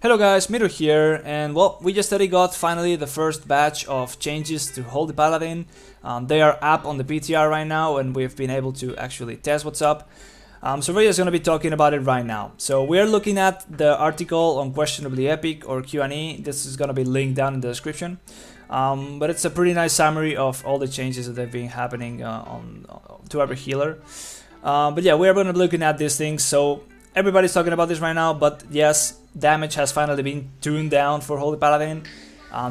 Hello guys, Miro here, and well, we just got finally the first batch of changes to Holy Paladin. They are up on the PTR right now, and we've been able to actually test what's up. So we're just going to be talking about it right now. So we're looking at the article on Questionably Epic or Q&A. This is going to be linked down in the description. But it's a pretty nice summary of all the changes that have been happening to every healer. But yeah, we're going to be looking at these things. So everybody's talking about this right now, but yes, damage has finally been tuned down for Holy Paladin.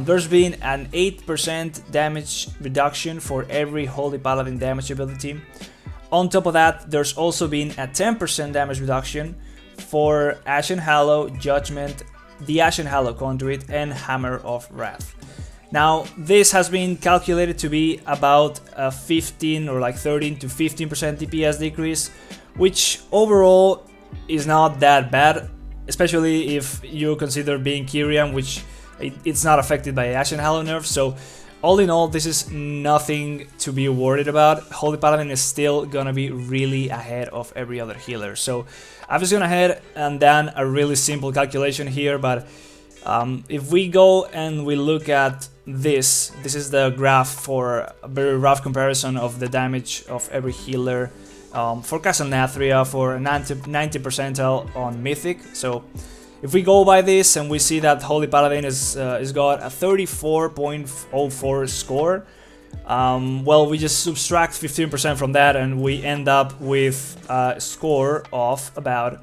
There's been an 8% damage reduction for every Holy Paladin damage ability. On top of that, there's also been a 10% damage reduction for Ashen Hallow, Judgment, the Ashen Hallow Conduit, and Hammer of Wrath. Now, this has been calculated to be about a 15 or like 13 to 15% DPS decrease, which overall is not that bad, especially if you consider being Kyrian, which it's not affected by Ashen Hallow nerf. So all in all, this is nothing to be worried about. Holy Paladin is still gonna be really ahead of every other healer. So I've just gone ahead and done a really simple calculation here, but if we go and we look at this is the graph for a very rough comparison of the damage of every healer for Castle Nathria for 90 percentile on Mythic. So if we go by this and we see that Holy Paladin is got a 34.04 score, well, we just subtract 15% from that and we end up with a score of about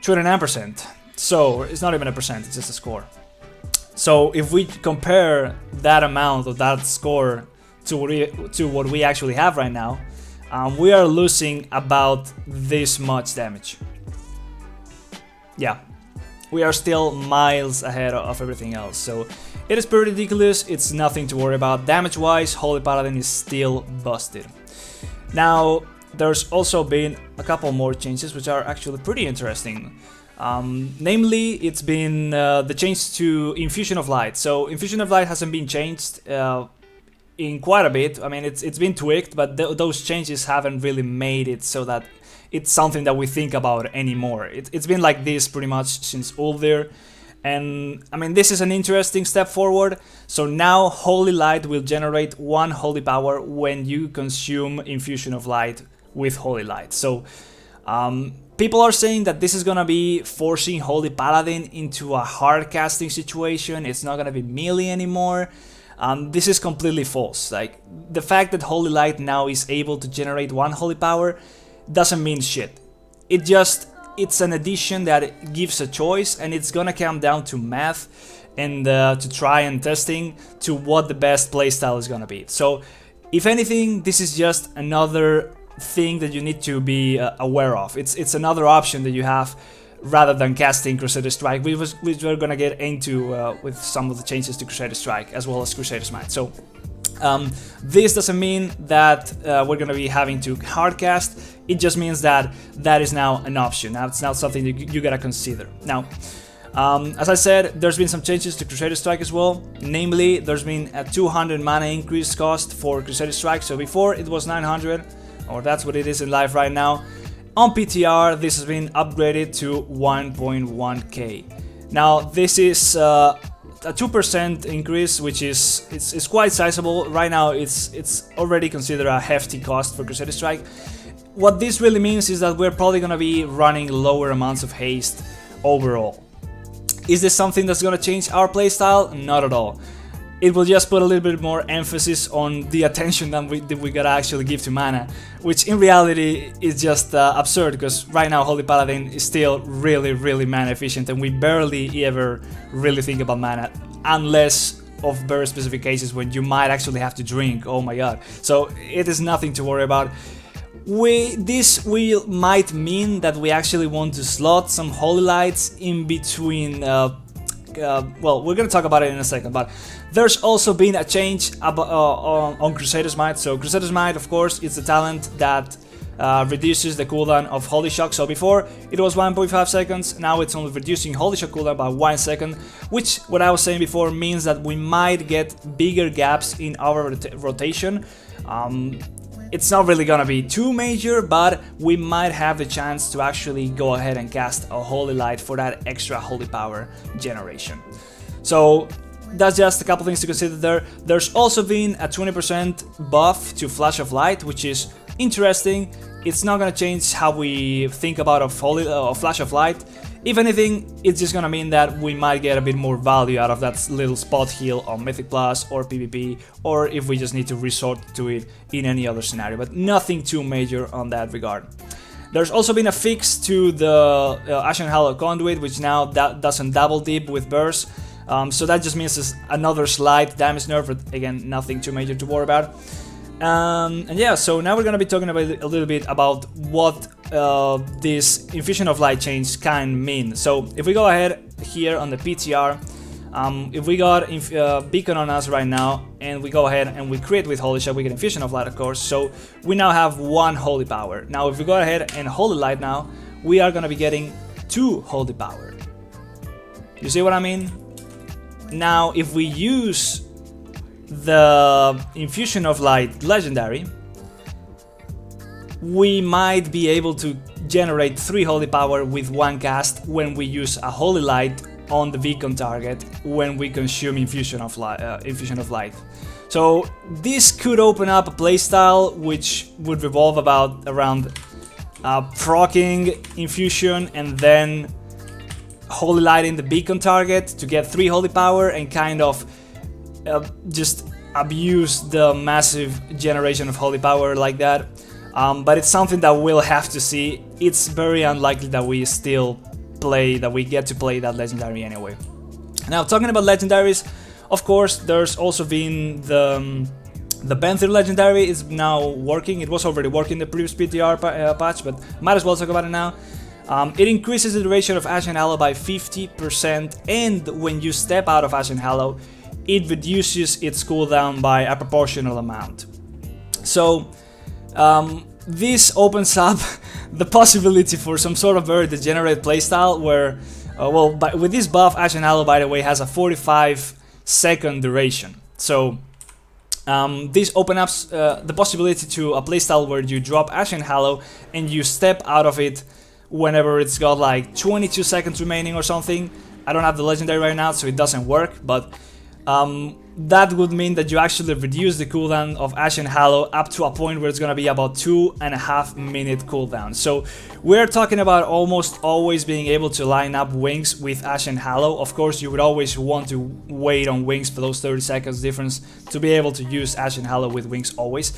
29%. So it's not even a percent, it's just a score. So if we compare that amount of that score to what we actually have right now, we are losing about this much damage. Yeah, we are still miles ahead of everything else, so it is pretty ridiculous. It's nothing to worry about. Damage wise, Holy Paladin is still busted. Now, there's also been a couple more changes which are actually pretty interesting. Namely, it's been the change to Infusion of Light. So Infusion of Light hasn't been changed in quite a bit. I mean, it's been tweaked, but those changes haven't really made it so that it's something that we think about anymore. It's been like this pretty much since Uldir, and I mean, this is an interesting step forward. So now Holy Light will generate 1 Holy Power when you consume Infusion of Light with Holy Light. So people are saying that this is gonna be forcing Holy Paladin into a hard casting situation. It's not gonna be melee anymore. This is completely false. Like, the fact that Holy Light now is able to generate 1 Holy Power doesn't mean shit. It's an addition that gives a choice, and it's gonna come down to math and to try and testing to what the best playstyle is gonna be. So if anything, this is just another thing that you need to be aware of. It's another option that you have rather than casting Crusader Strike, which we're gonna get into with some of the changes to Crusader Strike as well as Crusader Smite. So this doesn't mean that we're gonna be having to hardcast. It just means that that is now an option. Now it's not something that you gotta consider. Now, as I said, there's been some changes to Crusader Strike as well. Namely, there's been a 200 mana increase cost for Crusader Strike. So before it was 900, or that's what it is in live right now. On PTR, this has been upgraded to 1.1k. Now, this is a 2% increase, which is quite sizable. Right now, it's already considered a hefty cost for Crusader Strike. What this really means is that we're probably gonna be running lower amounts of haste overall. Is this something that's gonna change our playstyle? Not at all. It will just put a little bit more emphasis on the attention that we gotta actually give to mana, which in reality is just absurd, because right now Holy Paladin is still really mana efficient, and we barely ever really think about mana, unless of very specific cases when you might actually have to drink. Oh my god. So it is nothing to worry about. This might mean that we actually want to slot some Holy Lights in between. Well, we're gonna talk about it in a second, but there's also been a change on Crusader Smite. So Crusader Smite, of course, is the talent that reduces the cooldown of Holy Shock. So before it was 1.5 seconds, now it's only reducing Holy Shock cooldown by 1 second, which, what I was saying before, means that we might get bigger gaps in our rotation. it's not really gonna be too major, but we might have the chance to actually go ahead and cast a Holy Light for that extra Holy Power generation. So that's just a couple things to consider there. There's also been a 20% buff to Flash of Light, which is interesting. It's not gonna change how we think about a Flash of Light. If anything, it's just gonna mean that we might get a bit more value out of that little spot heal on Mythic Plus or PvP, or if we just need to resort to it in any other scenario, but nothing too major on that regard. There's also been a fix to the Ashen Hallow Conduit, which now doesn't double dip with burst. So that just means it's another slight damage nerf, but again, nothing too major to worry about. And yeah, so now we're gonna be talking about a little bit about what this Infusion of Light change can mean. So if we go ahead here on the PTR, if we got Beacon on us right now, and we go ahead and we crit with Holy Shot, we get Infusion of Light, of course, so we now have 1 Holy Power. Now if we go ahead and Holy Light now, we are gonna be getting 2 Holy Power. You see what I mean? Now if we use the Infusion of Light Legendary, we might be able to generate 3 Holy Power with 1 cast when we use a Holy Light on the beacon target when we consume Infusion of Light. So this could open up a playstyle which would revolve around proccing Infusion and then Holy Light in the beacon target to get 3 Holy Power and kind of just abuse the massive generation of Holy Power like that. But it's something that we'll have to see. It's very unlikely that we get to play that legendary anyway. Now, talking about legendaries, of course, there's also been the Panther legendary is now working. It was already working in the previous PTR patch, but might as well talk about it now. It increases the duration of Ashen Hallow by 50%, and when you step out of Ashen Hallow, it reduces its cooldown by a proportional amount. So this opens up the possibility for some sort of very degenerate playstyle where, with this buff, Ashen Hallow, by the way, has a 45-second duration. So this opens up the possibility to a playstyle where you drop Ashen Hallow and you step out of it whenever it's got like 22 seconds remaining or something. I don't have the legendary right now, so it doesn't work, but that would mean that you actually reduce the cooldown of Ashen Hallow up to a point where it's gonna be about 2.5 minute cooldown. So we're talking about almost always being able to line up Wings with Ashen Hallow. Of course, you would always want to wait on Wings for those 30 seconds difference to be able to use Ashen Hallow with Wings always.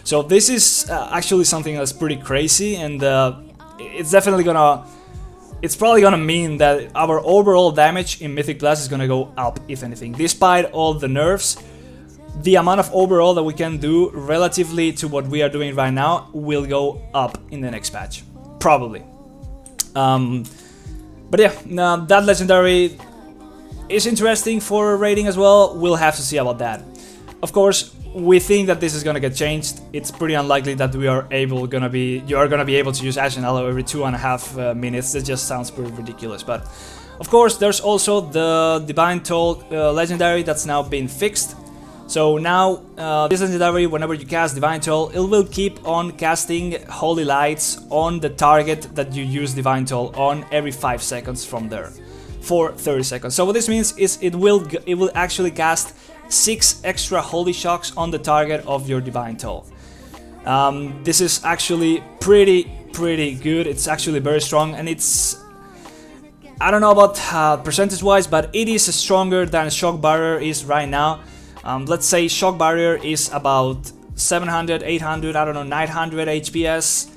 So this is actually something that's pretty crazy, and it's definitely gonna... It's probably gonna mean that our overall damage in Mythic Plus is gonna go up, if anything. Despite all the nerfs, the amount of overall that we can do relatively to what we are doing right now will go up in the next patch. Probably. But yeah, that legendary is interesting for rating as well. We'll have to see about that. Of course, we think that this is gonna get changed. It's pretty unlikely that you are gonna be able to use Ashen Hallow every 2.5 minutes. That just sounds pretty ridiculous. But of course, there's also the Divine Toll legendary that's now been fixed. So now this legendary, whenever you cast Divine Toll, it will keep on casting Holy Lights on the target that you use Divine Toll on every 5 seconds from there for 30 seconds. So what this means is it will actually cast 6 extra Holy Shocks on the target of your Divine Toll. This is actually pretty good. It's actually very strong, and it's... I don't know about percentage-wise, but it is stronger than Shock Barrier is right now. Let's say Shock Barrier is about 700, 800, I don't know, 900 HPS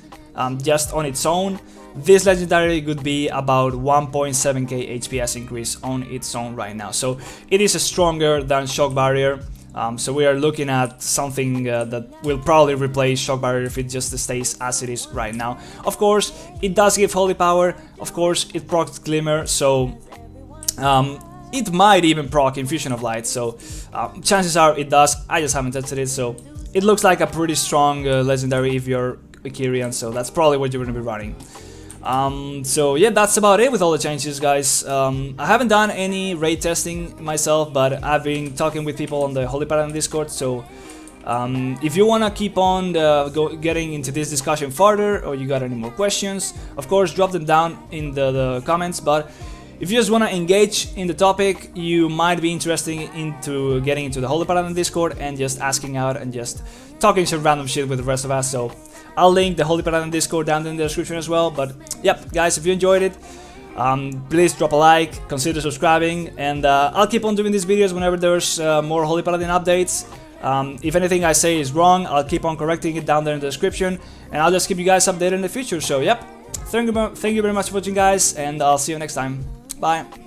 just on its own. This legendary could be about 1.7k HPS increase on its own right now. So it is stronger than Shock Barrier. So we are looking at something that will probably replace Shock Barrier if it just stays as it is right now. Of course, it does give Holy Power. Of course, it procs Glimmer. So it might even proc Infusion of Light. So chances are it does. I just haven't tested it. So it looks like a pretty strong legendary if you're a Kyrian. So that's probably what you're going to be running. So yeah, that's about it with all the changes, guys. I haven't done any raid testing myself, but I've been talking with people on the Holy Paladin Discord, so If you want to keep on getting into this discussion further, or you got any more questions, of course drop them down in the comments. But if you just want to engage in the topic, you might be interested into getting into the Holy Paladin Discord and just asking out and just talking some random shit with the rest of us. So I'll link the Holy Paladin Discord down in the description as well. But yep, guys, if you enjoyed it, please drop a like, consider subscribing, and I'll keep on doing these videos whenever there's more Holy Paladin updates. If anything I say is wrong, I'll keep on correcting it down there in the description, and I'll just keep you guys updated in the future. So yep, thank you very much for watching, guys, and I'll see you next time. Bye.